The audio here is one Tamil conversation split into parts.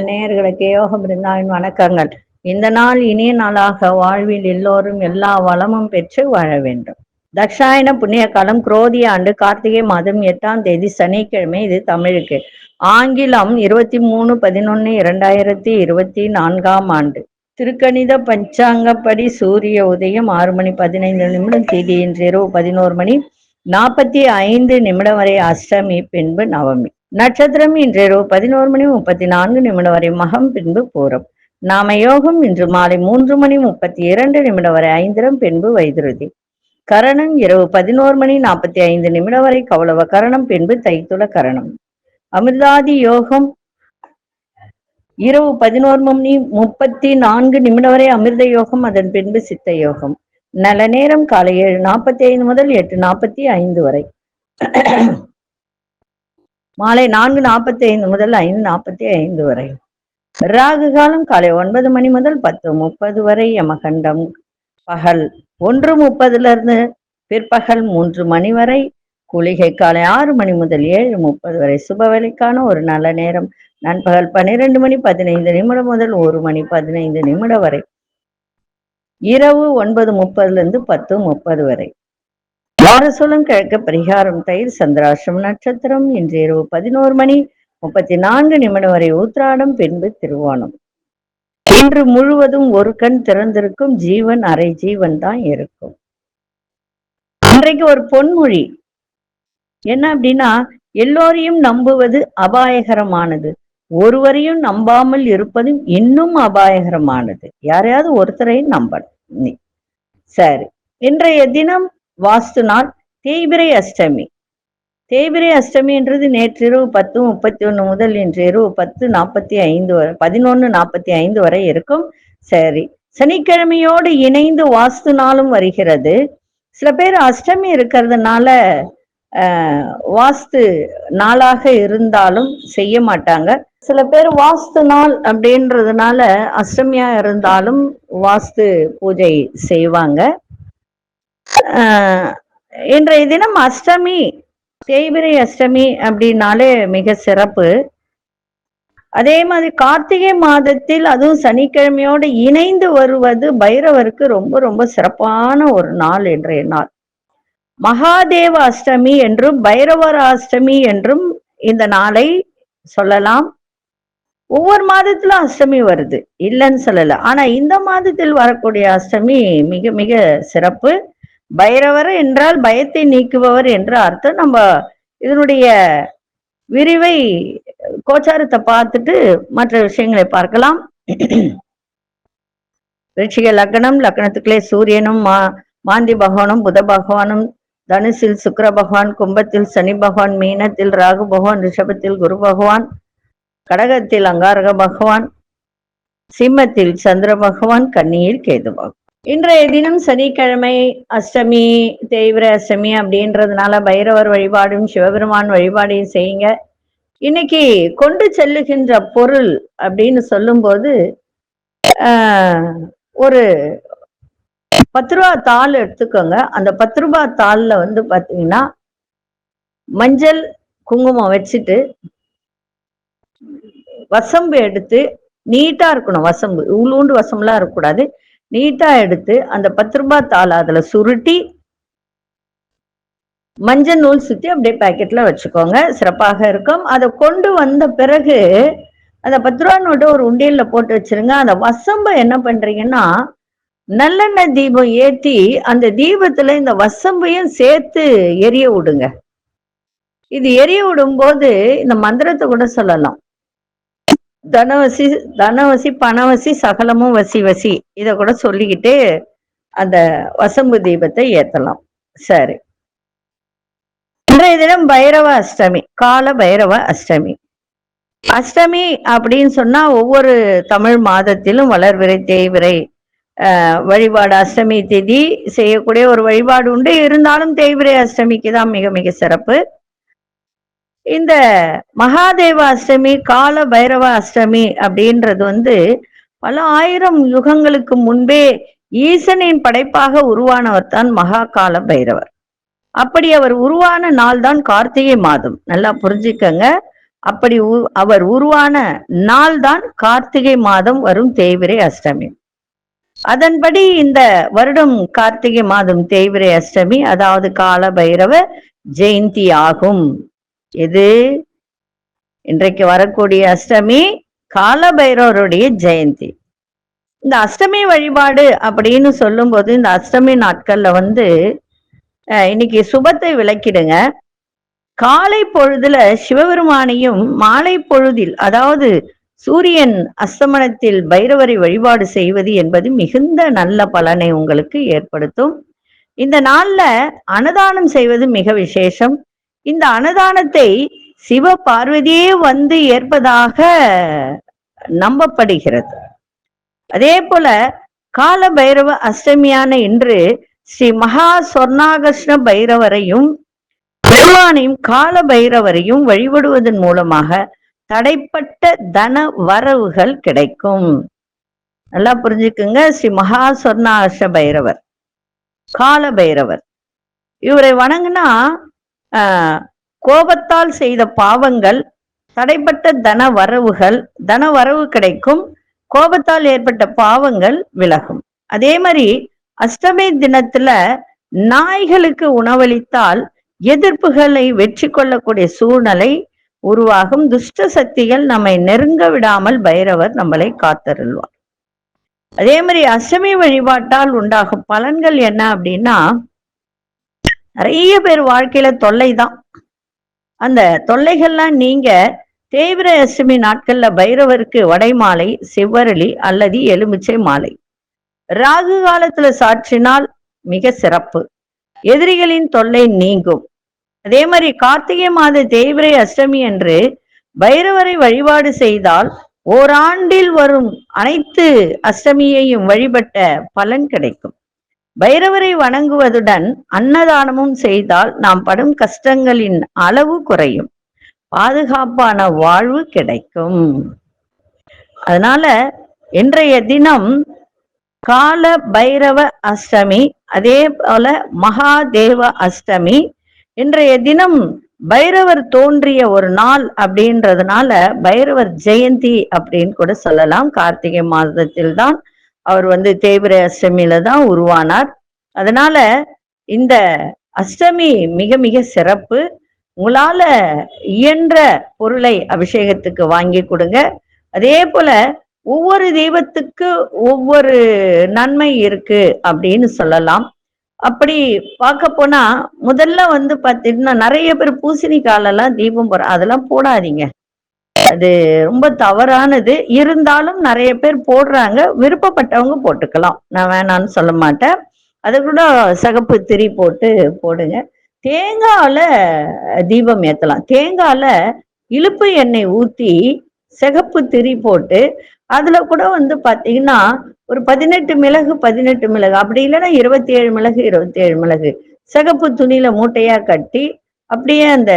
நேயர்களுக்கு யோக பிருந்தாவின் வணக்கங்கள். இந்த நாள் இனிய நாளாக வாழ்வில் எல்லோரும் எல்லா வளமும் பெற்று வாழ வேண்டும். தக்ஷாயன புண்ணிய காலம் குரோதி ஆண்டு கார்த்திகை மாதம் 8ஆம் தேதி சனிக்கிழமை. இது தமிழுக்கு. ஆங்கிலம் 23/11/2024 ஆண்டு. திருக்கணித பஞ்சாங்கப்படி சூரிய உதயம் 6:15 தேதி இன்று இரவு 11:45 வரை அஷ்டமி, பின்பு நவமி. நட்சத்திரம் இன்று இரவு 11:34 வரை மகம், பின்பு பூரம். நாம யோகம் இன்று மாலை 3:32 வரை ஐந்திரம், பின்பு வைதுருதி. கரணம் இரவு 11:45 வரை கௌளவ கரணம், பின்பு தைத்துள கரணம். அமிர்தாதி யோகம் இரவு 11:34 வரை அமிர்த யோகம், அதன் பின்பு சித்த யோகம். நல்ல நேரம் காலை 7:45 முதல் 8:45 வரை. மாலை 4:45 முதல் 5:45 வரை. ராகு காலம் காலை 9 மணி முதல் 10:30 வரை. யமகண்டம் பகல் 1:30 பிற்பகல் 3 மணி வரை. குளிகை காலை 6 மணி முதல் 7:30 வரை. சுபவேளைக்கான ஒரு நல்ல நேரம் நண்பகல் 12:15 முதல் 1:15 வரை. இரவு 9:30 10:30 வரை. வாரசூலம் கிழக்கு. பரிகாரம் தயிர். சந்திராஷ்டம நட்சத்திரம் இன்று இரவு 11:34 வரை உத்திராடம், பின்பு திருவோணம். இன்று முழுவதும் ஒரு கண் திறந்திருக்கும். ஜீவன் அரை ஜீவன் தான் இருக்கும். இன்றைக்கு ஒரு பொன்மொழி என்ன அப்படின்னா, எல்லோரையும் நம்புவது அபாயகரமானது, ஒருவரையும் நம்பாமல் இருப்பதும் இன்னும் அபாயகரமானது. யாரையாவது ஒருத்தரையும் நம்பணும். சரி, இன்றைய தினம் வாஸ்து நாள் தேய்பிரை அஷ்டமி. தேய்பிரை அஷ்டமி என்றது நேற்றிரவு 10:31 முதல் இன்று இரவு 11:45 வரை இருக்கும். சரி, சனிக்கிழமையோடு இணைந்து வாஸ்து நாளும் வருகிறது. சில பேர் அஷ்டமி இருக்கிறதுனால வாஸ்து நாளாக இருந்தாலும் செய்ய மாட்டாங்க. சில பேர் வாஸ்து நாள் அப்படின்றதுனால அஷ்டமியா இருந்தாலும் வாஸ்து பூஜை செய்வாங்க. இன்றைய தினம் அஷ்டமி, தேய்பிரை அஷ்டமி அப்படின்னாலே மிக சிறப்பு. அதே மாதிரி கார்த்திகை மாதத்தில் அதுவும் சனிக்கிழமையோடு இணைந்து வருவது பைரவருக்கு ரொம்ப ரொம்ப சிறப்பான ஒரு நாள். இன்றைய நாள் மகாதேவ அஷ்டமி என்றும் பைரவர் அஷ்டமி என்றும் இந்த நாளை சொல்லலாம். ஒவ்வொரு மாதத்திலும் அஷ்டமி வருது, இல்லைன்னு சொல்லல. ஆனா இந்த மாதத்தில் வரக்கூடிய அஷ்டமி மிக மிக சிறப்பு. பைரவர் என்றால் பயத்தை நீக்குபவர் என்று அர்த்தம். நம்ம இதனுடைய விரிவை கோச்சாரத்தை பார்த்துட்டு மற்ற விஷயங்களை பார்க்கலாம். ரிஷிக லக்னம், லக்னத்துக்குள்ளே சூரியனும் மாந்தி பகவானும் புத பகவானும், தனுசில் சுக்கிர பகவான், கும்பத்தில் சனி பகவான், மீனத்தில் ராகு பகவான், ரிஷபத்தில் குரு பகவான், கடகத்தில் அங்காரக பகவான், சிம்மத்தில் சந்திர பகவான், கன்னியில் கேது பகவான். இன்றைய தினம் சனிக்கிழமை அஷ்டமி, தேய்பிர அஷ்டமி அப்படின்றதுனால பைரவர் வழிபாடும் சிவபெருமான் வழிபாடையும் செய்யுங்க. இன்னைக்கு கொண்டு செல்லுகின்ற பொருள் அப்படின்னு சொல்லும்போது ஒரு 10 ரூபா தாள் எடுத்துக்கோங்க. அந்த 10 ரூபாய் தாள்ல பாத்தீங்கன்னா மஞ்சள் குங்குமம் வச்சுட்டு வசம்பு எடுத்து நீட்டா இருக்கணும். வசம்பு உள்ளூண்டு வசம்புலாம் இருக்கக்கூடாது, நீட்டா எடுத்து அந்த 10 ரூபாய் தாள் அதுல சுருட்டி மஞ்சள் நூல் சுத்தி அப்படியே பாக்கெட்ல வச்சுக்கோங்க, சிறப்பாக இருக்கும். அதை கொண்டு வந்த பிறகு அந்த 10 ரூபா நோட்டு ஒரு உண்டியல்ல போட்டு வச்சிருங்க. அந்த வசம்பை என்ன பண்றீங்கன்னா நல்லெண்ணெய் தீபம் ஏற்றி அந்த தீபத்துல இந்த வசம்பையும் சேர்த்து எரிய விடுங்க. இது எரிய விடும் போது இந்த மந்திரத்தை கூட சொல்லலாம். தனவசி தனவசி பணவசி சகலமும் வசி வசி, இத கூட சொல்லிக்கிட்டு அந்த வசம்பு தீபத்தை ஏத்தலாம். சரி, இன்றைய தினம் பைரவ அஷ்டமி, கால பைரவ அஷ்டமி. அஷ்டமி அப்படின்னு சொன்னா ஒவ்வொரு தமிழ் மாதத்திலும் வளர்விரை தேய்விரை வழிபாடு, அஷ்டமி திதி செய்யக்கூடிய ஒரு வழிபாடு உண்டு. இருந்தாலும் தேய்பிரை அஷ்டமிக்கு தான் மிக மிக சிறப்பு. இந்த மகாதேவ அஷ்டமி, கால பைரவ அஷ்டமி அப்படின்றது பல ஆயிரம் யுகங்களுக்கு முன்பே ஈசனின் படைப்பாக உருவானவர் தான் மகா கால பைரவர். அப்படி அவர் உருவான நாள் தான் கார்த்திகை மாதம். நல்லா புரிஞ்சுக்கங்க. அப்படி அவர் உருவான நாள் தான் கார்த்திகை மாதம் வரும் தேய்பிறை அஷ்டமி. அதன்படி இந்த வருடம் கார்த்திகை மாதம் தேய்பிறை அஷ்டமி, அதாவது கால பைரவ ஜெயந்தி ஆகும். இது இன்றைக்கு வரக்கூடிய அஷ்டமி கால பைரவருடைய ஜெயந்தி. இந்த அஷ்டமி வழிபாடு அப்படின்னு சொல்லும் போது இந்த அஷ்டமி நாட்கள்ல இன்னைக்கு சுபத்தை விளக்கிடுங்க. காலை பொழுதுல சிவபெருமானையும், மாலை பொழுதில் அதாவது சூரியன் அஸ்தமனத்தில் பைரவரை வழிபாடு செய்வது என்பது மிகுந்த நல்ல பலனை உங்களுக்கு ஏற்படுத்தும். இந்த நாள்ல அன்னதானம் செய்வது மிக விசேஷம். இந்த அன்னதானத்தை சிவ பார்வதியே ஏற்பதாக நம்பப்படுகிறது. அதே போல கால பைரவ அஷ்டமியான இன்று ஸ்ரீ மகா சொர்ணாகர்ஷ்ண பைரவரையும் பெருமானையும் கால பைரவரையும் வழிபடுவதன் மூலமாக தடைப்பட்ட தன வரவுகள் கிடைக்கும். நல்லா புரிஞ்சுக்குங்க. ஸ்ரீ மகா சொர்ணாகர்ஷ்ண பைரவர், கால பைரவர், இவரை வணங்கினா கோபத்தால் செய்த பாவங்கள், தடைப்பட்ட தன வரவு கிடைக்கும். கோபத்தால் ஏற்பட்ட பாவங்கள் விலகும். அதே மாதிரி அஷ்டமி தினத்துல நாய்களுக்கு உணவளித்தால் எதிர்ப்புகளை வெற்றி கொள்ளக்கூடிய சூழ்நிலை உருவாகும். துஷ்ட சக்திகள் நம்மை நெருங்க விடாமல் பைரவர் நம்மளை காத்தருள்வார். அதே மாதிரி அஷ்டமி வழிபாட்டால் உண்டாகும் பலன்கள் என்ன அப்படின்னா, நிறைய பேர் வாழ்க்கையில தொல்லை தான். அந்த தொல்லைகள்லாம் நீங்க தேய்பிறை அஷ்டமி நாட்கள்ல பைரவருக்கு வடை மாலை, செவ்வரளி அல்லது எலுமிச்சை மாலை ராகு காலத்துல சாற்றினால் மிக சிறப்பு. எதிரிகளின் தொல்லை நீங்கும். அதே மாதிரி கார்த்திகை மாத தேய்பிறை அஷ்டமி என்று பைரவரை வழிபாடு செய்தால் ஓராண்டில் வரும் அனைத்து அஷ்டமியையும் வழிபட்ட பலன் கிடைக்கும். பைரவரை வணங்குவதுடன் அன்னதானமும் செய்தால் நாம் படும் கஷ்டங்களின் அளவு குறையும், பாதுகாப்பான வாழ்வு கிடைக்கும். அதனால இன்றைய தினம் கால பைரவ அஷ்டமி, அதே போல மகாதேவ அஷ்டமி. இன்றைய தினம் பைரவர் தோன்றிய ஒரு நாள் அப்படின்றதுனால பைரவர் ஜெயந்தி அப்படின்னு கூட சொல்லலாம். கார்த்திகை மாதத்தில் தான் அவர் தேய்பிறை அஷ்டமியில தான் உருவானார். அதனால இந்த அஷ்டமி மிக மிக சிறப்பு. உங்களால இயன்ற பொருளை அபிஷேகத்துக்கு வாங்கி கொடுங்க. அதே போல ஒவ்வொரு தெய்வத்துக்கு ஒவ்வொரு நன்மை இருக்கு அப்படின்னு சொல்லலாம். அப்படி பார்க்க போனா முதல்ல பாத்தீங்கன்னா நிறைய பேர் பூசணிக்காலெல்லாம் தீபம் அதெல்லாம் போடாதீங்க. அது ரொம்ப தவறானது. இருந்தாலும் நிறைய பேர் போடுறாங்க. விருப்பப்பட்டவங்க போட்டுக்கலாம், நான் வேணான்னு சொல்ல மாட்டேன். அது கூட சிகப்பு திரி போடுங்க. தேங்காயில தீபம் ஏத்தலாம். தேங்காயில இழுப்பு எண்ணெய் ஊத்தி சிகப்பு திரி போட்டு அதுல கூட பாத்தீங்கன்னா ஒரு 18 மிளகு அப்படி இல்லைன்னா 27 மிளகு 27 மிளகு சிகப்பு துணியில மூட்டையா கட்டி அப்படியே அந்த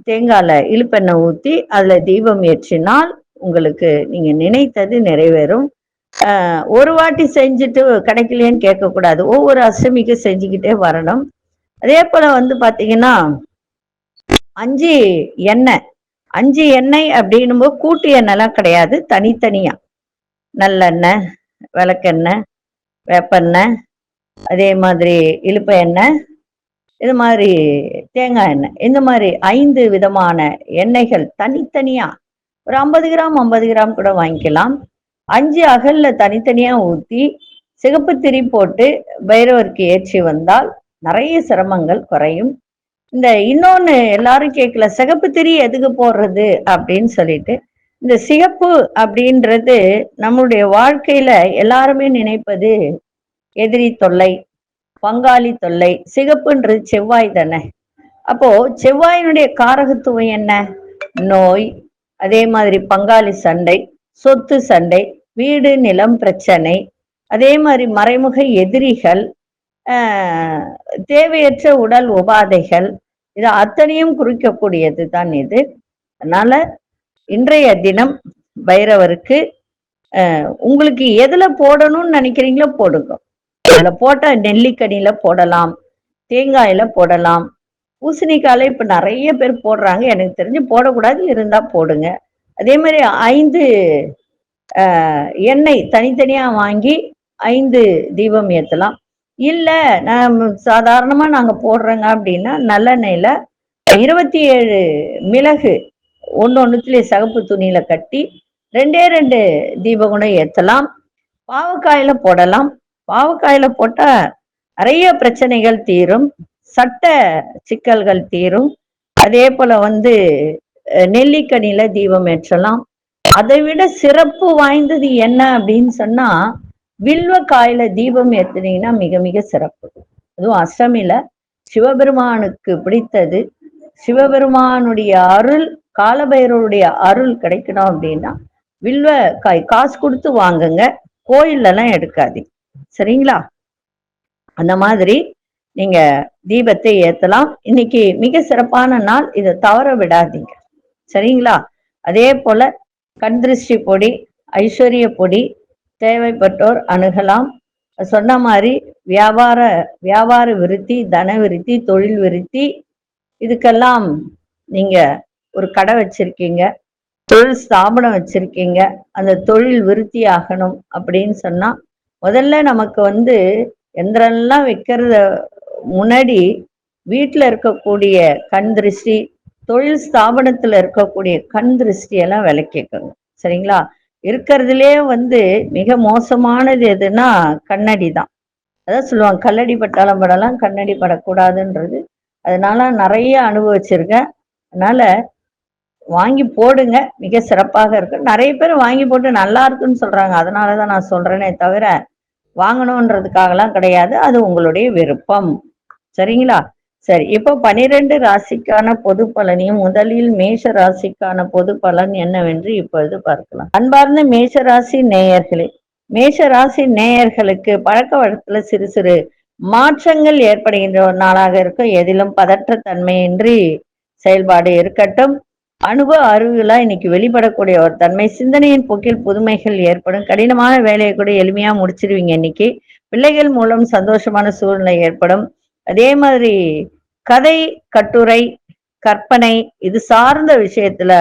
தேங்காயில இழுப்பெண்ணெய் ஊத்தி அதுல தீபம் ஏற்றினால் உங்களுக்கு நீங்க நினைத்தது நிறைவேறும். ஒரு வாட்டி செஞ்சுட்டு கிடைக்கலையேன்னு கேட்கக்கூடாது. ஒவ்வொரு அஷ்டமிக்கு செஞ்சுக்கிட்டே வரணும். அதே போல பாத்தீங்கன்னா 5 எண்ணெய் அப்படின்னும் போது கூட்டு எண்ணெய்லாம் கிடையாது, தனித்தனியா நல்லெண்ணெய், விளக்கெண்ணெய், வேப்பெண்ணெய், அதே மாதிரி இழுப்ப எண்ணெய், இது மாதிரி தேங்காய் எண்ணெய், இந்த மாதிரி 5 விதமான எண்ணெய்கள் தனித்தனியா ஒரு 50 கிராம் கூட வாங்கிக்கலாம். 5 அகல்ல தனித்தனியா ஊத்தி சிகப்பு திரி போட்டு பைரவருக்கு ஏற்றி வந்தால் நிறைய சிரமங்கள் குறையும். இந்த இன்னொன்னு எல்லாரும் கேட்கல, சிகப்பு திரி எதுக்கு போடுறது அப்படின்னு சொல்லிட்டு. இந்த சிகப்பு அப்படின்றது நம்மளுடைய வாழ்க்கையில எல்லாருமே நினைப்பது எதிரி தொல்லை, பங்காளி தொல்லை. சிகப்புன்றது செவ்வாய் தானே. அப்போ செவ்வாயினுடைய காரகத்துவம் என்ன? நோய், அதே மாதிரி பங்காளி சண்டை, சொத்து சண்டை, வீடு நிலம் பிரச்சனை, அதே மாதிரி மறைமுக எதிரிகள், தேவையற்ற உடல் உபாதைகள், இது அத்தனையும் குறிக்கக்கூடியது தான் இது. அதனால இன்றைய தினம் பைரவருக்கு உங்களுக்கு எதுல போடணும்னு நினைக்கிறீங்களோ போடுங்க. அதுல போட்ட நெல்லிக்கனியில போடலாம், தேங்காயில போடலாம், பூசணிக்காயில இப்ப நிறைய பேர் போடுறாங்க. எனக்கு தெரிஞ்சு போடக்கூடாது, இருந்தா போடுங்க. அதே மாதிரி 5 எண்ணெய் தனித்தனியா வாங்கி 5 தீபம் ஏத்தலாம். இல்ல நான் சாதாரணமா நாங்க போடுறோங்க அப்படின்னா நல்லெண்ணெயில 27 மிளகு ஒண்ணுலயே சிகப்பு துணியில கட்டி 2 தீபம் கூட ஏத்தலாம். பாவக்காயில போடலாம். பாவக்காயில போட்டா நிறைய பிரச்சனைகள் தீரும், சட்ட சிக்கல்கள் தீரும். அதே போல நெல்லிக்கனியில தீபம் ஏற்றலாம். அதை விட சிறப்பு வாய்ந்தது என்ன அப்படின்னு சொன்னா, வில்வ காயில தீபம் ஏத்துனீங்கன்னா மிக மிக சிறப்பு. அதுவும் அஷ்டமியில சிவபெருமானுக்கு பிடித்தது. சிவபெருமானுடைய அருள், காலபைரவருடைய அருள் கிடைக்கணும் அப்படின்னா வில்வ காய் காசு கொடுத்து வாங்குங்க, கோயில்ல எல்லாம் எடுக்காதீங்க. சரிங்களா? அந்த மாதிரி நீங்க தீபத்தை ஏத்தலாம். இன்னைக்கு மிக சிறப்பான நாள், இதை தவற விடாதீங்க. சரிங்களா? அதே போல கண் திருஷ்டி பொடி, ஐஸ்வர்ய பொடி தேவைப்பட்டோர் அணுகலாம். சொன்ன மாதிரி வியாபார விருத்தி, தன விருத்தி, தொழில் விருத்தி, இதுக்கெல்லாம் நீங்க ஒரு கடை வச்சிருக்கீங்க, தொழில் ஸ்தாபனம் வச்சிருக்கீங்க, அந்த தொழில் விருத்தி ஆகணும் அப்படின்னு சொன்னா முதல்ல நமக்கு எந்திரம்லாம் வைக்கிறத முன்னாடி வீட்டுல இருக்கக்கூடிய கண் திருஷ்டி, தொழில் ஸ்தாபனத்துல இருக்கக்கூடிய கண் திருஷ்டி எல்லாம் விலக்கிக்கணும். சரிங்களா? இருக்கிறதுலே மிக மோசமானது எதுன்னா கண்ணடி தான். அதான் சொல்லுவாங்க, கல்லடி பட்டாலும் படலாம், கண்ணடி படக்கூடாதுன்றது. அதனால நிறைய அனுபவிச்சிருக்கேன். அதனால வாங்கி போடுங்க, மிக சிறப்பாக இருக்கு. நிறைய பேர் வாங்கி போட்டு நல்லா இருக்குன்னு சொல்றாங்க. அதனாலதான் நான் சொல்றேனே தவிர வாங்கணும்ன்றதுக்காகலாம் கிடையாது. அது உங்களுடைய விருப்பம். சரிங்களா? சரி, இப்போ 12 ராசிக்கான பொது பலனையும் முதலில் மேஷ ராசிக்கான பொது பலன் என்னவென்று இப்பொழுது பார்க்கலாம். அன்பார்ந்த மேஷ ராசி நேயர்களே, மேஷ ராசி நேயர்களுக்கு பழக்க வழக்கத்துல சிறு சிறு மாற்றங்கள் ஏற்படுகின்ற ஒரு நாளாக இருக்கும். எதிலும் பதற்ற தன்மையின்றி செயல்பாடு இருக்கட்டும். அனுபவ அறிவுகளா இன்னைக்கு வெளிப்படக்கூடிய ஒரு தன்மை, சிந்தனையின் போக்கில் புதுமைகள் ஏற்படும். கடினமான வேலையை கூட எளிமையா முடிச்சிருவீங்க. இன்னைக்கு பிள்ளைகள் மூலம் சந்தோஷமான சூழ்நிலை ஏற்படும். அதே மாதிரி கதை, கட்டுரை, கற்பனை இது சார்ந்த விஷயத்துல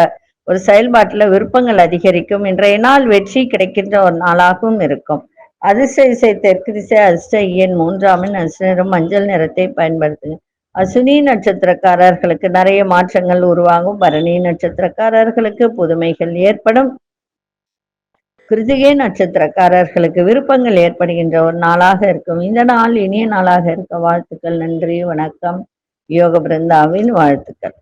ஒரு செயல்பாட்டுல விருப்பங்கள் அதிகரிக்கும். இன்றைய நாள் வெற்றி கிடைக்கின்ற ஒரு நாளாகவும் இருக்கும். அதிர்ஷ்ட திசை தெற்கு திசை, அதிர்ஷ்ட எண் 3 அதிர்ஷ்ட நிறம் மஞ்சள் நிறத்தை பயன்படுத்துங்க. அசுனி நட்சத்திரக்காரர்களுக்கு நிறைய மாற்றங்கள் உருவாகும். பரணி நட்சத்திரக்காரர்களுக்கு புதுமைகள் ஏற்படும். கிருத்திகை நட்சத்திரக்காரர்களுக்கு விருப்பங்கள் ஏற்படுகின்ற ஒரு நாளாக இருக்கும். இந்த நாள் இனிய நாளாக இருக்க வாழ்த்துக்கள். நன்றி, வணக்கம். யோக பிருந்தாவின் வாழ்த்துக்கள்.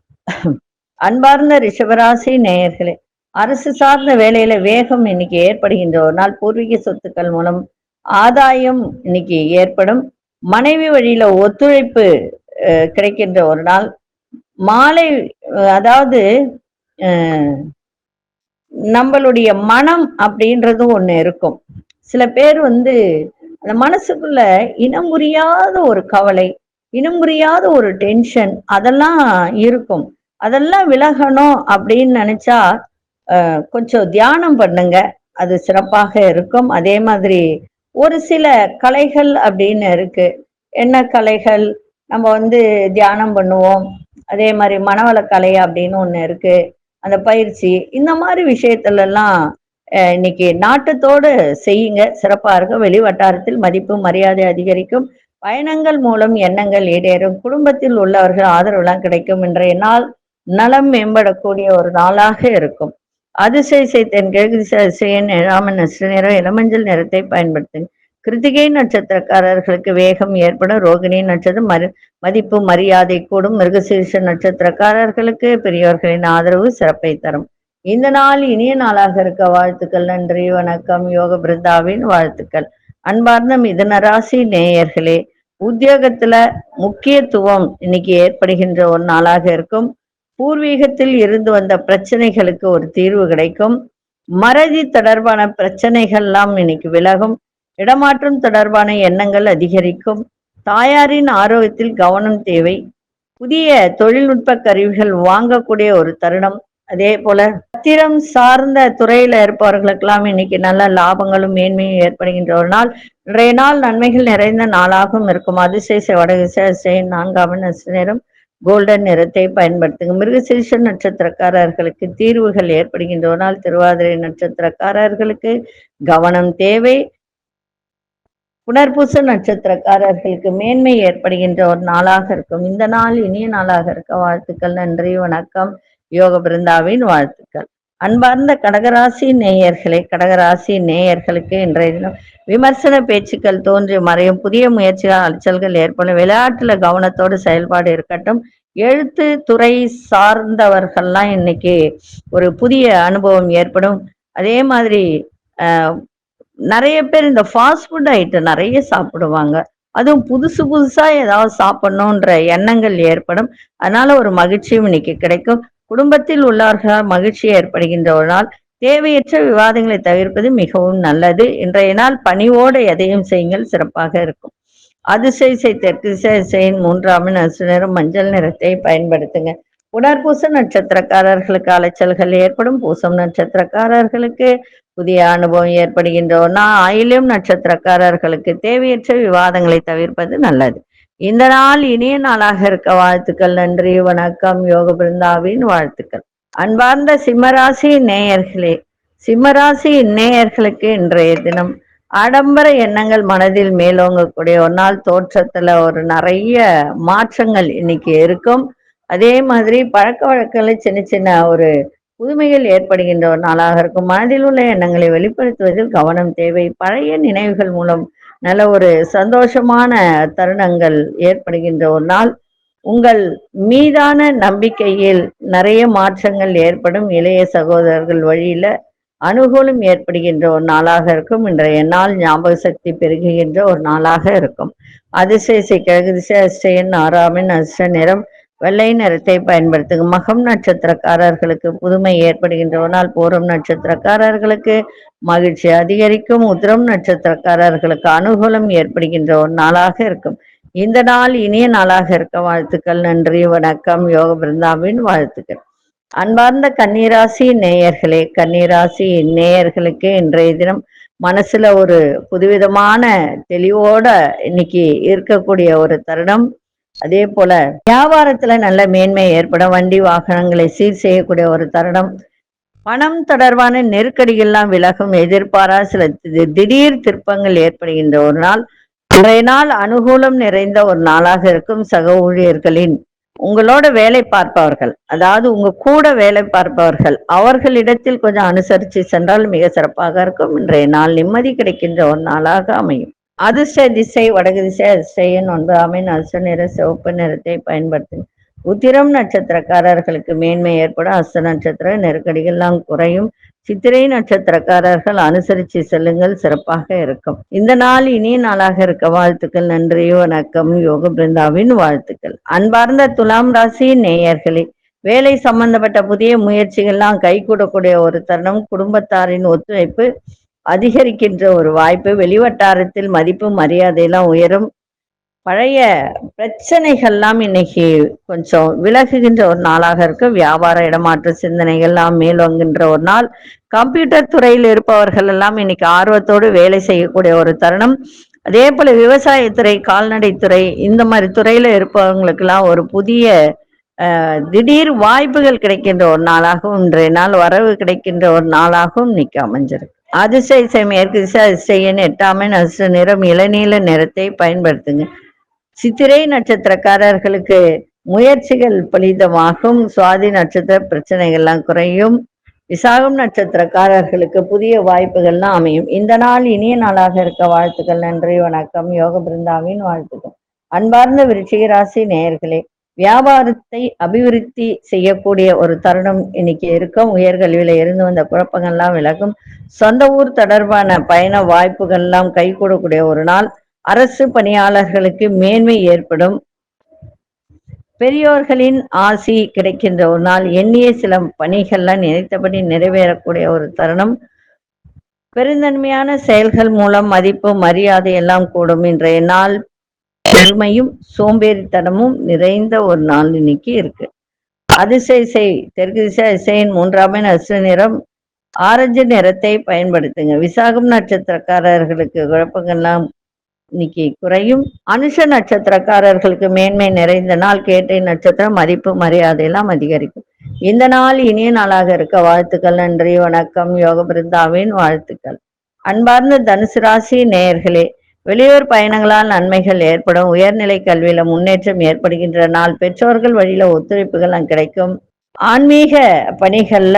அன்பார்ந்த ரிஷபராசி நேயர்களே, அரசு சார்ந்த வேலையில வேகம் இன்னைக்கு ஏற்படுகின்ற ஒரு நாள். பூர்வீக சொத்துக்கள் மூலம் ஆதாயம் இன்னைக்கு ஏற்படும். மனைவி வழியில ஒத்துழைப்பு கிடைக்கின்ற ஒரு நாள். மாலை அதாவது நம்மளுடைய மனம் அப்படின்றது ஒண்ணு இருக்கும். சில பேர் அந்த மனசுக்குள்ள இனம் புரியாத ஒரு கவலை, இனம் புரியாத ஒரு டென்ஷன் அதெல்லாம் இருக்கும். அதெல்லாம் விலகணும் அப்படின்னு நினைச்சா கொஞ்சம் தியானம் பண்ணுங்க, அது சிறப்பாக இருக்கும். அதே மாதிரி ஒரு சில கலைகள் அப்படின்னு இருக்கு. என்ன கலைகள்? நம்ம தியானம் பண்ணுவோம். அதே மாதிரி மனவளக்கலை அப்படின்னு ஒண்ணு இருக்கு, அந்த பயிற்சி. இந்த மாதிரி விஷயத்துல எல்லாம் இன்னைக்கு நாட்டத்தோடு செய்யுங்க, சிறப்பா இருக்கும். வெளி வட்டாரத்தில் மதிப்பு மரியாதை அதிகரிக்கும். பயணங்கள் மூலம் எண்ணங்கள் ஈடேறும். குடும்பத்தில் உள்ளவர்கள் ஆதரவுலாம் கிடைக்கும். இன்றைய நாள் நலம் மேம்படக்கூடிய ஒரு நாளாக இருக்கும். அதிசய தென்கிழக்கு திசை, அதிசயன் ஏழாமன் நட்சத்திர நிறம் இளமஞ்சள் நிறத்தை பயன்படுத்துங்க. கிருத்திகை நட்சத்திரக்காரர்களுக்கு வேகம் ஏற்படும். ரோகிணி நட்சத்திரம் மதிப்பு மரியாதை கூடும். மிருகசீர்ஷ நட்சத்திரக்காரர்களுக்கு பெரியவர்களின் ஆதரவு சிறப்பை தரும். இந்த நாள் இனிய நாளாக இருக்க வாழ்த்துக்கள். நன்றி, வணக்கம். யோக பிருந்தாவின் வாழ்த்துக்கள். அன்பார்ந்த மிதுன ராசி நேயர்களே, உத்தியோகத்துல முக்கியத்துவம் இன்னைக்கு ஏற்படுகின்ற ஒரு நாளாக இருக்கும். பூர்வீகத்தில் இருந்து வந்த பிரச்சனைகளுக்கு ஒரு தீர்வு கிடைக்கும். மறதி தொடர்பான பிரச்சனைகள்லாம் இன்னைக்கு விலகும். இடமாற்றம் தொடர்பான எண்ணங்கள் அதிகரிக்கும். தாயாரின் ஆரோக்கியத்தில் கவனம் தேவை. புதிய தொழில்நுட்ப கருவிகள் வாங்கக்கூடிய ஒரு தருணம். அதே போல பத்திரம் சார்ந்த துறையில இருப்பவர்களுக்கெல்லாம் இன்னைக்கு நல்ல லாபங்களும் மேன்மையும் ஏற்படுகின்ற ஒரு நாள். இன்றைய நாள் நன்மைகள் நிறைந்த நாளாகவும் இருக்கும். அதிசய வடதிசை, அதிசய 4 நேரம் கோல்டன் நிறத்தை பயன்படுத்துங்க. மிருகசீரிஷ நட்சத்திரக்காரர்களுக்கு தீர்வுகள் ஏற்படுகின்ற ஒரு நாள். திருவாதிரை நட்சத்திரக்காரர்களுக்கு கவனம் தேவை. புனர்பூச நட்சத்திரக்காரர்களுக்கு மேன்மை ஏற்படுகின்ற ஒரு நாளாக இருக்கும். இந்த நாள் இனிய நாளாக இருக்க வாழ்த்துக்கள். நன்றி, வணக்கம். யோக பிருந்தாவின் வாழ்த்துக்கள். அன்பார்ந்த கடகராசி நேயர்களே, கடகராசி நேயர்களுக்கு இன்றைய தினம் விமர்சன பேச்சுக்கள் தோன்றி மறையும். புதிய முயற்சிகள் அலைச்சல்கள் ஏற்படும். விளையாட்டுல கவனத்தோடு செயல்பாடு இருக்கட்டும். எழுத்து துறை சார்ந்தவர்கள்லாம் இன்னைக்கு ஒரு புதிய அனுபவம் ஏற்படும். அதே மாதிரி நிறைய பேர் இந்த ஃபாஸ்ட் ஃபுட் ஐட்டம் நிறைய சாப்பிடுவாங்க. அதுவும் புதுசு புதுசா ஏதாவது சாப்பிடணுன்ற எண்ணங்கள் ஏற்படும். அதனால ஒரு மகிழ்ச்சியும் இன்னைக்கு கிடைக்கும். குடும்பத்தில் உள்ளவர்களால் மகிழ்ச்சி ஏற்படுகின்ற ஒரு நாள். தேவையற்ற விவாதங்களை தவிர்ப்பது மிகவும் நல்லது. இன்றைய நாள் பணிவோடு எதையும் செய்யுங்கள், சிறப்பாக இருக்கும். அதிசய தெற்கு திசையின் 3ஆம் நிறம் மஞ்சள் நிறத்தை பயன்படுத்துங்க. புனர்பூச நட்சத்திரக்காரர்களுக்கு அலைச்சல்கள் ஏற்படும். பூசம் நட்சத்திரக்காரர்களுக்கு புதிய அனுபவம் ஏற்படுகின்றோன்னா. ஆயில்யம் நட்சத்திரக்காரர்களுக்கு தேவையற்ற விவாதங்களை தவிர்ப்பது நல்லது. இந்த நாள் இனிய நாளாக இருக்க வாழ்த்துக்கள். நன்றி, வணக்கம். யோக பிருந்தாவின் வாழ்த்துக்கள். அன்பார்ந்த சிம்மராசி நேயர்களே, சிம்மராசி நேயர்களுக்கு இன்றைய தினம் ஆடம்பர எண்ணங்கள் மனதில் மேலோங்கக்கூடிய ஒரு நாள். தோற்றத்துல ஒரு நிறைய மாற்றங்கள் இன்னைக்கு இருக்கும். அதே மாதிரி பழக்க வழக்கங்களை சின்ன சின்ன ஒரு புதுமைகள் ஏற்படுகின்ற ஒரு நாளாக இருக்கும். மனதில் உள்ள எண்ணங்களை வெளிப்படுத்துவதில் கவனம் தேவை. பழைய நினைவுகள் மூலம் நல்ல ஒரு சந்தோஷமான தருணங்கள் ஏற்படுகின்ற ஒரு நாள். உங்கள் மீதான நம்பிக்கையில் நிறைய மாற்றங்கள் ஏற்படும். இளைய சகோதரர்கள் வழியில அனுகூலம் ஏற்படுகின்ற ஒரு நாளாக இருக்கும். இன்றைய நாள் ஞாபக சக்தி பெருகுகின்ற ஒரு நாளாக இருக்கும். அதிசய கிழக்கு திசை அதிசயன் 6ஆம் அதிர்ஷ்ட நிறம் வெள்ளை நிறத்தை பயன்படுத்துங்க. மகம் நட்சத்திரக்காரர்களுக்கு புதுமை ஏற்படுகின்ற ஒரு நாள். பூரம் நட்சத்திரக்காரர்களுக்கு மகிழ்ச்சி அதிகரிக்கும். உத்திரம் நட்சத்திரக்காரர்களுக்கு அனுகூலம் ஏற்படுகின்ற ஒரு நாளாக இருக்கும். இந்த நாள் இனிய நாளாக இருக்க வாழ்த்துக்கள். நன்றி, வணக்கம். யோக பிருந்தாவின் வாழ்த்துக்கள். அன்பார்ந்த கன்னிராசி நேயர்களே, கன்னிராசி நேயர்களுக்கு இன்றைய தினம் மனசுல ஒரு புதுவிதமான தெளிவோட இன்னைக்கு இருக்கக்கூடிய ஒரு தருணம். அதே போல வியாபாரத்துல நல்ல மேன்மை ஏற்படும். வண்டி வாகனங்களை சீர் செய்யக்கூடிய ஒரு தருணம். பணம் தொடர்பான நெருக்கடிகள்லாம் விலகும். எதிர்பாரா சில திடீர் திருப்பங்கள் ஏற்படுகின்ற ஒரு நாள். இன்றைய நாள் அனுகூலம் நிறைந்த ஒரு நாளாக இருக்கும். சக ஊழியர்களின் உங்களோட வேலை பார்ப்பவர்கள், அதாவது உங்க கூட வேலை பார்ப்பவர்கள், அவர்களிடத்தில் கொஞ்சம் அனுசரித்து சென்றால் மிக சிறப்பாக இருக்கும். இன்றைய நாள் நிம்மதி கிடைக்கின்ற ஒரு நாளாக அமையும். அதிர்ஷ்ட திசை வடகு திசை. அதிர்ஷ்டன் 9ஆம் அதிர்ஷ்ட நிற சிவப்பு நிறத்தை பயன்படுத்துங்க. உத்திரம் நட்சத்திரக்காரர்களுக்கு மேன்மை ஏற்படும். அஸ்த நட்சத்திர நெருக்கடிகள்லாம் குறையும். சித்திரை நட்சத்திரக்காரர்கள் அனுசரித்து செல்லுங்கள், சிறப்பாக இருக்கும். இந்த நாள் இனிய நாளாக இருக்க வாழ்த்துக்கள். நன்றி, வணக்கம். யோக பிருந்தாவின் வாழ்த்துக்கள். அன்பார்ந்த துலாம் ராசி நேயர்களே, வேலை சம்பந்தப்பட்ட புதிய முயற்சிகள்லாம் கைகூடக்கூடிய ஒரு தருணம். குடும்பத்தாரின் ஒத்துழைப்பு அதிகரிக்கின்ற ஒரு வாய்ப்பு. வெளிவட்டாரத்தில் மதிப்பு மரியாதையெல்லாம் உயரும். பழைய பிரச்சனைகள்லாம் இன்னைக்கு கொஞ்சம் விலகுகின்ற ஒரு நாளாக இருக்கு. வியாபார இடமாற்ற சிந்தனைகள்லாம் மேலோங்குகின்ற ஒரு நாள். கம்ப்யூட்டர் துறையில் இருப்பவர்கள் எல்லாம் இன்னைக்கு ஆர்வத்தோடு வேலை செய்யக்கூடிய ஒரு தருணம். அதே போல விவசாயத்துறை, கால்நடைத்துறை, இந்த மாதிரி துறையில இருப்பவங்களுக்கெல்லாம் ஒரு புதிய திடீர் வாய்ப்புகள் கிடைக்கின்ற ஒரு நாளாகவும் இன்றைய நாள் வரவு கிடைக்கின்ற ஒரு நாளாகவும் இன்னைக்கு அமைஞ்சிருக்கு. அதிசய மேற்கு திசை. அதிசயன் 8ஆம் அதிர்ஷ்ட நிறம் இளநீல நிறத்தை பயன்படுத்துங்க. சித்திரை நட்சத்திரக்காரர்களுக்கு முயற்சிகள் பலிதமாகும். சுவாதி நட்சத்திர பிரச்சனைகள்லாம் குறையும். விசாகம் நட்சத்திரக்காரர்களுக்கு புதிய வாய்ப்புகள்லாம் அமையும். இந்த நாள் இனிய நாளாக இருக்க வாழ்த்துக்கள். நன்றி, வணக்கம். யோக பிருந்தாவின் வாழ்த்துக்கள். அன்பார்ந்த விருச்சிக ராசி நேயர்களே, வியாபாரத்தை அபிவிருத்தி செய்யக்கூடிய ஒரு தருணம் இன்னைக்கு இருக்கும். உயர்கல்வியில இருந்து வந்த குழப்பங்கள்லாம் விலகும். சொந்த ஊர் தொடர்பான பயண வாய்ப்புகள்லாம் கைகூடக்கூடிய ஒரு நாள். அரசு பணியாளர்களுக்கு மேன்மை ஏற்படும். பெரியோர்களின் ஆசி கிடைக்கின்ற ஒரு நாள். எண்ணிய சில பணிகள்லாம் நினைத்தபடி நிறைவேறக்கூடிய ஒரு தருணம். பெருந்தன்மையான செயல்கள் மூலம் மதிப்பு மரியாதை எல்லாம் கூடும். இன்றைய நாள் பெருமையும் சோம்பேறித்தனமும் நிறைந்த ஒரு நாள் இன்னைக்கு இருக்கு. அதிசய தெற்கு திசை. அதிசயன் 3ஆம் அதிர்ஷ்ட நிறம் ஆரஞ்சு நிறத்தை பயன்படுத்துங்க. விசாகம் நட்சத்திரக்காரர்களுக்கு குழப்பங்கள்லாம் இன்னைக்கு குறையும். அனுஷ நட்சத்திரக்காரர்களுக்கு மேன்மை நிறைந்த நாள். கேட்டை நட்சத்திரம் மதிப்பு மரியாதை எல்லாம் அதிகரிக்கும். இந்த நாள் இனிய நாளாக இருக்க வாழ்த்துக்கள். நன்றி, வணக்கம். யோக பிருந்தாவின் வாழ்த்துக்கள். அன்பார்ந்த தனுசு ராசி நேயர்களே, வெளியூர் பயணங்களால் நன்மைகள் ஏற்படும். உயர்நிலை கல்வியில முன்னேற்றம் ஏற்படுகின்ற நாள். பெற்றோர்கள் வழியில ஒத்துழைப்புகள் கிடைக்கும். ஆன்மீக பணிகள்ல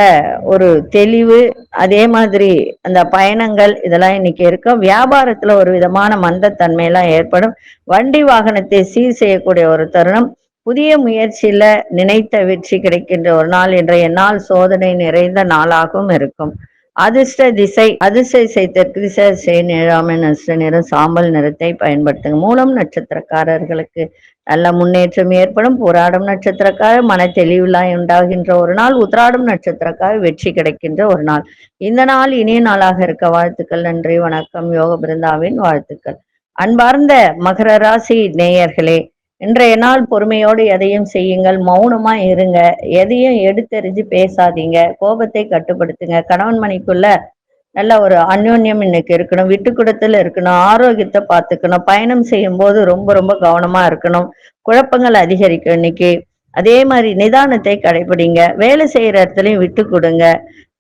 ஒரு தெளிவு, அதே மாதிரி அந்த பயணங்கள் இதெல்லாம் இன்னைக்கு இருக்கும். வியாபாரத்துல ஒரு விதமான மந்தத்தன்மையெல்லாம் ஏற்படும். வண்டி வாகனத்தை சீர் செய்யக்கூடிய ஒரு தருணம். புதிய முயற்சியில நினைத்த வெற்றி கிடைக்கின்ற ஒரு நாள். இன்றைய நாள் சோதனை நிறைந்த நாளாகவும் இருக்கும். அதிர்ஷ்ட திசை தெற்கு திசை, நிழாமை நஷ்ட நிறம் சாம்பல் நிறத்தை பயன்படுத்துங்க. மூலம் நட்சத்திரக்காரர்களுக்கு நல்ல முன்னேற்றம் ஏற்படும். போராடும் நட்சத்திரக்காரர் மன தெளிவுலாம் உண்டாகின்ற ஒரு நாள். உத்திராடும் நட்சத்திரக்காரர் வெற்றி கிடைக்கின்ற ஒரு நாள். இந்த நாள் இனிய நாளாக இருக்க வாழ்த்துக்கள். நன்றி, வணக்கம். யோக பிருந்தாவின் வாழ்த்துக்கள். அன்பார்ந்த மகர ராசி நேயர்களே, இன்றைய நாள் பொறுமையோடு எதையும் செய்யுங்கள். மௌனமா இருங்க. எதையும் எடுத்தெறிஞ்சு பேசாதீங்க. கோபத்தை கட்டுப்படுத்துங்க. கணவன் மனைக்குள்ள நல்ல ஒரு அந்யோன்யம் இன்னைக்கு இருக்கணும். விட்டு கொடுத்தல் இருக்கணும். ஆரோக்கியத்தை பார்த்துக்கணும். பயணம் செய்யும் போது ரொம்ப ரொம்ப கவனமா இருக்கணும். குழப்பங்கள் அதிகரிக்கும் இன்னைக்கு. அதே மாதிரி நிதானத்தை கடைபிடிங்க. வேலை செய்யற இடத்துலயும் விட்டு கொடுங்க.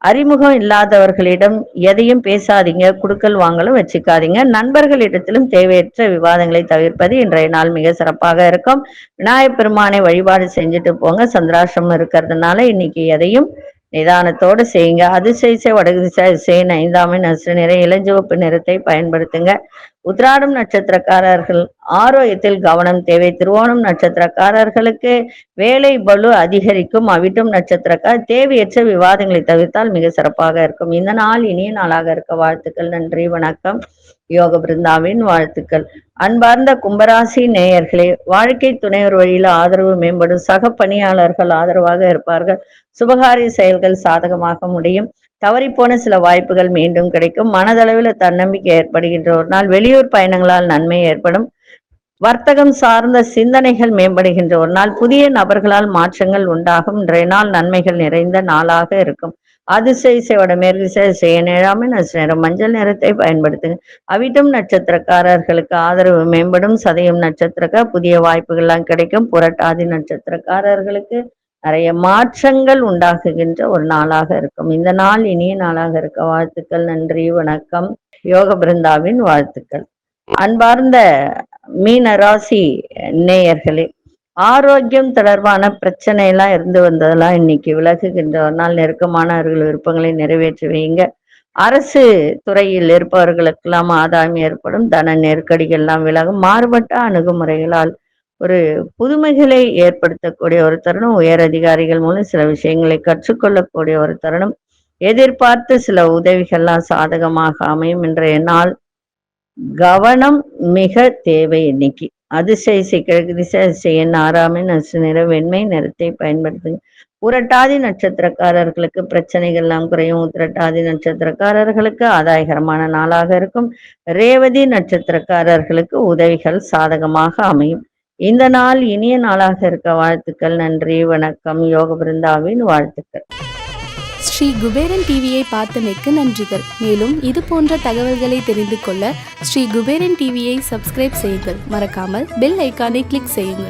அறிமுகம் இல்லாதவர்களிடம் எதையும் பேசாதீங்க. குடுக்கல் வாங்கலும் வச்சுக்காதீங்க. நண்பர்களிடத்திலும் தேவையற்ற விவாதங்களை தவிர்ப்பது இன்றைய நாள் மிக சிறப்பாக இருக்கும். விநாயகப் பெருமானை வழிபாடு செஞ்சுட்டு போங்க. சந்திராசிரமம் இருக்கிறதுனால இன்னைக்கு எதையும் நிதானத்தோடு செய்யுங்க. அதிசய வடகு திசை ஐந்தாமை நஷ்ட நிற இளஞ்சிவப்பு நிறத்தை பயன்படுத்துங்க. உத்திராடம் நட்சத்திரக்காரர்கள் ஆரோக்கியத்தில் கவனம் தேவை. திருவோணம் நட்சத்திரக்காரர்களுக்கு வேலை பளு அதிகரிக்கும். அவிட்டம் நட்சத்திரக்கார் தேவையற்ற விவாதங்களை தவிர்த்தால் மிக சிறப்பாக இருக்கும். இந்த நாள் இனிய நாளாக இருக்க வாழ்த்துக்கள். நன்றி, வணக்கம். யோக பிருந்தாவின் வாழ்த்துக்கள். அன்பார்ந்த கும்பராசி நேயர்களே, வாழ்க்கை துணைவர் வழியில ஆதரவு மேம்படும். சக பணியாளர்கள் ஆதரவாக இருப்பார்கள். சுபகாரிய செயல்கள் சாதகமாக முடியும். தவறிப்போன சில வாய்ப்புகள் மீண்டும் கிடைக்கும். மனதளவில் தன்னம்பிக்கை ஏற்படுகின்ற ஒரு நாள். வெளியூர் பயணங்களால் நன்மை ஏற்படும். வர்த்தகம் சார்ந்த சிந்தனைகள் மேம்படுகின்ற ஒரு நாள். புதிய நபர்களால் மாற்றங்கள் உண்டாகும். இன்றைய நாள் நன்மைகள் நிறைந்த நாளாக இருக்கும். அதிசய வடமேற்கு திசை நிழாமை நிறம் மஞ்சள் நிறத்தை பயன்படுத்துங்க. அவிட்டம் நட்சத்திரக்காரர்களுக்கு ஆதரவு மேம்படும். சதயம் நட்சத்திரக்கார புதிய வாய்ப்புகள்லாம் கிடைக்கும். புரட்டாதி நட்சத்திரக்காரர்களுக்கு நிறைய மாற்றங்கள் உண்டாகுகின்ற ஒரு நாளாக இருக்கும். இந்த நாள் இனிய நாளாக இருக்க வாழ்த்துக்கள். நன்றி, வணக்கம். யோக பிருந்தாவின் வாழ்த்துக்கள். அன்பார்ந்த மீன ராசி நேயர்களே, ஆரோக்கியம் தொடர்பான பிரச்சனை எல்லாம் இருந்து வந்ததெல்லாம் இன்னைக்கு விலகுகின்ற ஒரு நாள். நெருக்கமானவர்கள் விருப்பங்களை நிறைவேற்றி வைங்க. அரசு துறையில் இருப்பவர்களுக்கெல்லாம் ஆதாயம் ஏற்படும். தன நெருக்கடிகள் எல்லாம் விலகும். மாறுபட்ட அணுகுமுறைகளால் ஒரு புதுமைகளை ஏற்படுத்தக்கூடிய ஒரு தருணம். உயர் அதிகாரிகள் மூலம் சில விஷயங்களை கற்றுக்கொள்ளக்கூடிய ஒரு தருணம். எதிர்பார்த்து சில உதவிகள்லாம் சாதகமாக அமையும். இன்றைய நாள் கவனம் மிக தேவை. இன்னைக்கு அதிசய கிழக்கு திசை ஆறாமை நசு நிற வெண்மை நிறத்தை பயன்படுத்துங்க. புரட்டாதி நட்சத்திரக்காரர்களுக்கு பிரச்சனைகள் எல்லாம் குறையும். உத்திரட்டாதி நட்சத்திரக்காரர்களுக்கு ஆதாயகரமான நாளாக இருக்கும். ரேவதி நட்சத்திரக்காரர்களுக்கு உதவிகள் சாதகமாக அமையும். இந்த நாள் இனிய நாளாக இருக்க வாழ்த்துக்கள். நன்றி, வணக்கம். யோக பிருந்தாவின் வாழ்த்துக்கள். ஸ்ரீ குபேரன் டிவியை பார்த்தமைக்கு நன்றிகள். மேலும் இது போன்ற தகவல்களை தெரிந்து கொள்ள ஸ்ரீ குபேரன் டிவியை சப்ஸ்கிரைப் செய்யுங்கள். மறக்காமல் பெல் ஐக்கானை கிளிக் செய்யுங்கள்.